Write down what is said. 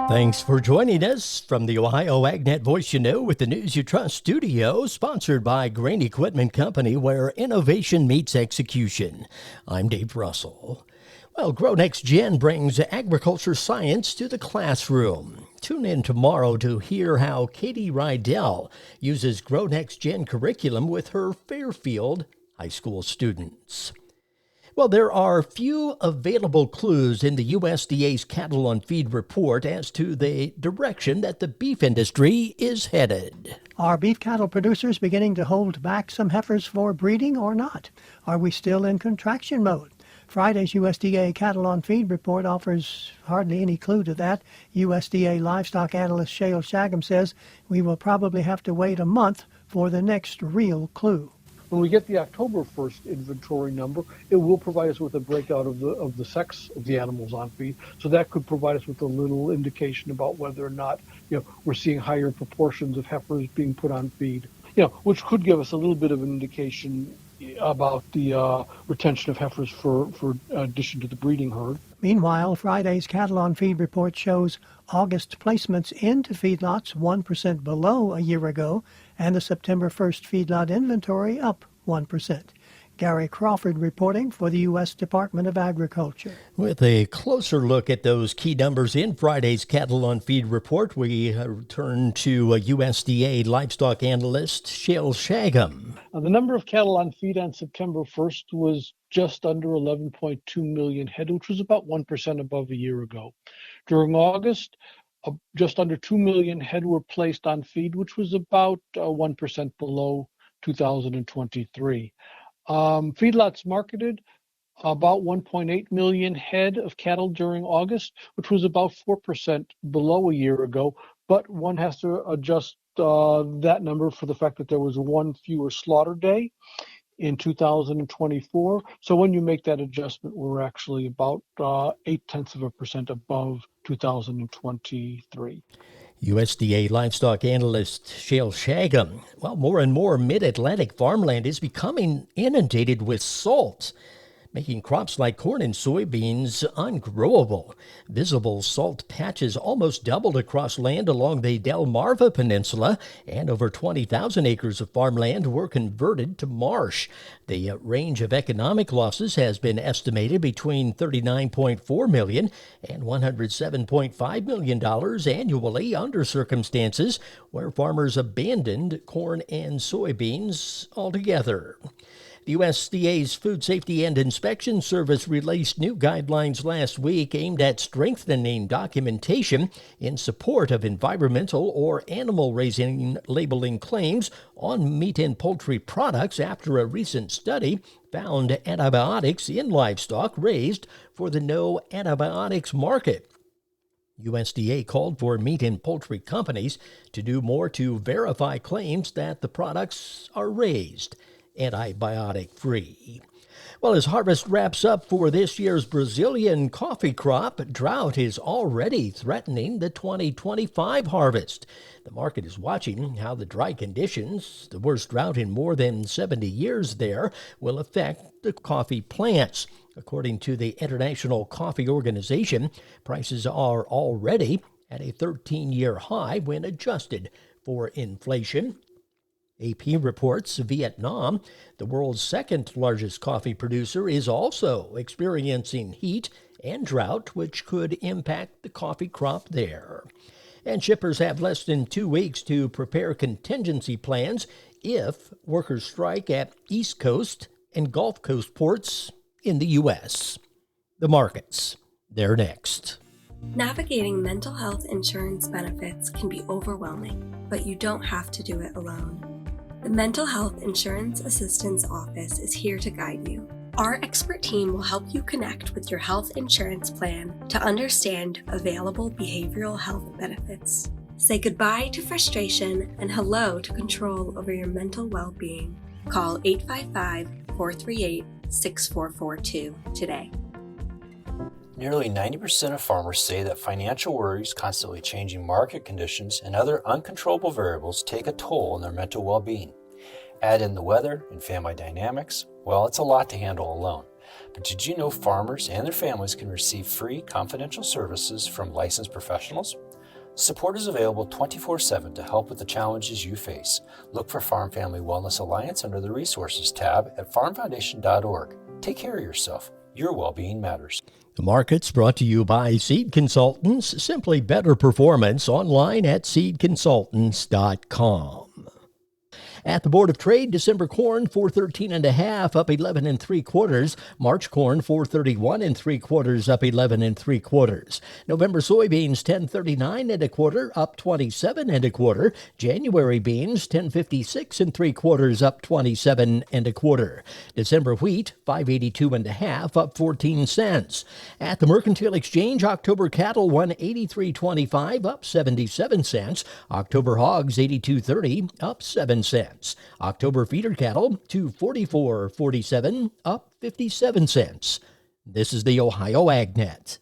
Thanks for joining us from the Ohio AgNet Voice You Know with the News You Trust studio, sponsored by Grain Equipment Company, where innovation meets execution. I'm Dave Russell. Well, Grow Next Gen brings agriculture science to the classroom. Tune in tomorrow to hear how Katie Rydell uses Grow Next Gen curriculum with her Fairfield high school students. Well, there are few available clues in the USDA's Cattle on Feed report as to the direction that the beef industry is headed. Are beef cattle producers beginning to hold back some heifers for breeding or not? Are we still in contraction mode? Friday's USDA Cattle on Feed report offers hardly any clue to that. USDA livestock analyst Shale Shagam says we will probably have to wait a month for the next real clue. When we get the October 1st inventory number, it will provide us with a breakout of the sex of the animals on feed. So that could provide us with a little indication about whether or not, we're seeing higher proportions of heifers being put on feed, which could give us a little bit of an indication about the retention of heifers for addition to the breeding herd. Meanwhile, Friday's Cattle on Feed report shows August placements into feedlots 1% below a year ago, and the September 1st feedlot inventory up 1%. Gary Crawford reporting for the U.S. Department of Agriculture. With a closer look at those key numbers in Friday's Cattle on Feed report, we turn to USDA livestock analyst Shale Shagam. The number of cattle on feed on September 1st was just under 11.2 million head, which was about 1% above a year ago. During August, just under 2 million head were placed on feed, which was about 1% below 2023. Feedlots marketed about 1.8 million head of cattle during August, which was about 4% below a year ago, but one has to adjust that number for the fact that there was one fewer slaughter day in 2024. So when you make that adjustment, we're actually about 0.8% above 2023. USDA livestock analyst Shale Shagam. Well, more and more mid-Atlantic farmland is becoming inundated with salt, making crops like corn and soybeans ungrowable. Visible salt patches almost doubled across land along the Delmarva Peninsula, and over 20,000 acres of farmland were converted to marsh. The range of economic losses has been estimated between $39.4 million and $107.5 million annually under circumstances where farmers abandoned corn and soybeans altogether. The USDA's Food Safety and Inspection Service released new guidelines last week aimed at strengthening documentation in support of environmental or animal raising labeling claims on meat and poultry products after a recent study found antibiotics in livestock raised for the no antibiotics market. USDA called for meat and poultry companies to do more to verify claims that the products are raised antibiotic-free. Well, as harvest wraps up for this year's Brazilian coffee crop, drought is already threatening the 2025 harvest. The market is watching how the dry conditions, the worst drought in more than 70 years there, will affect the coffee plants. According to the International Coffee Organization, prices are already at a 13-year high when adjusted for inflation. AP reports Vietnam, the world's second largest coffee producer, is also experiencing heat and drought, which could impact the coffee crop there. And shippers have less than 2 weeks to prepare contingency plans if workers strike at East Coast and Gulf Coast ports in the U.S. The markets, they're next. Navigating mental health insurance benefits can be overwhelming, but you don't have to do it alone. The Mental Health Insurance Assistance Office is here to guide you. Our expert team will help you connect with your health insurance plan to understand available behavioral health benefits. Say goodbye to frustration and hello to control over your mental well-being. Call 855-438-6442 today. Nearly 90% of farmers say that financial worries, constantly changing market conditions, and other uncontrollable variables take a toll on their mental well-being. Add in the weather and family dynamics, well, it's a lot to handle alone. But did you know farmers and their families can receive free confidential services from licensed professionals? Support is available 24/7 to help with the challenges you face. Look for Farm Family Wellness Alliance under the Resources tab at farmfoundation.org. Take care of yourself. Your well-being matters. The market's brought to you by Seed Consultants. Simply better performance online at seedconsultants.com. At the Board of Trade, December corn 413.5 up 11 3/4. March corn 431 3/4 up 11 3/4. November soybeans 1039 1/4 up 27 1/4. January beans 1056 3/4 up 27 1/4. December wheat 582.5 up 14 cents. At the Mercantile Exchange, October cattle 183.25 up 77 cents. October hogs 82.30 up 7 cents. October feeder cattle $244.47 up 57 cents. This is the Ohio AgNet.